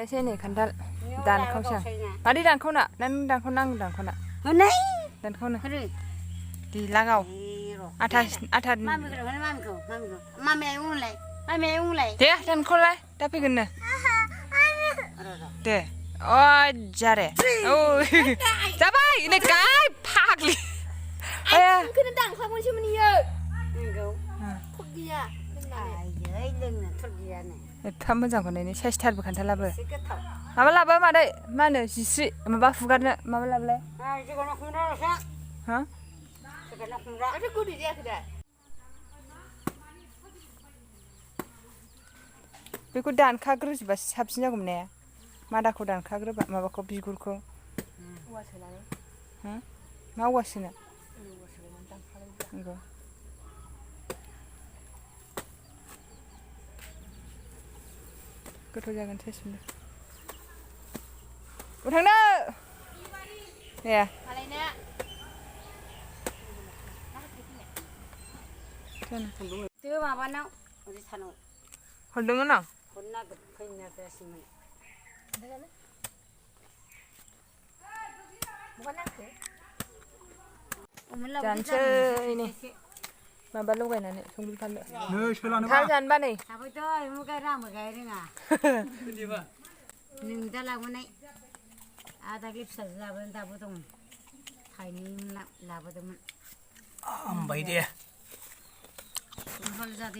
दाननोसै नै खान्थाल दानखावसै मादै दानखावना नों दानखावना आं दानखावना दानखावनो di lagaw atas mami ulai deh dan kolai tapi gini deh oh jare oh cabai ini kai pagli ayah kena dang kamu cuma ni ya enggak kok dia ayo lengna tergia nih एफा मोजांखौ नायनो साइसथारबो खान्थालाबो माबा लाबो मादै मा होनो जिस्रि माबा हुगारनो माबा लाबोलाय हा ada kudu dia kada बेखौ दानखाग्रोजोबा साबसिन जागौमोन ने मादाखौ दानखाग्रोबा माबाखौ बिगुरखौ औवा सोनानै हा मा औवा सोनो नंगौ गोथाव जागोन टेस्टनो थांनो दे मालायना itu apa nak udah sanu हरदोंमोन आं honna fainya dasiman bukan aku जानोसै नै माबा लगायनानै संख्रि फानलु खाल जानोबा नै tapi tu ilmu kaya ram kaya ni ngah ning dah lagu naik ada klip saja lagu dah betul hari ni lagu tu ambai dia Impal jadi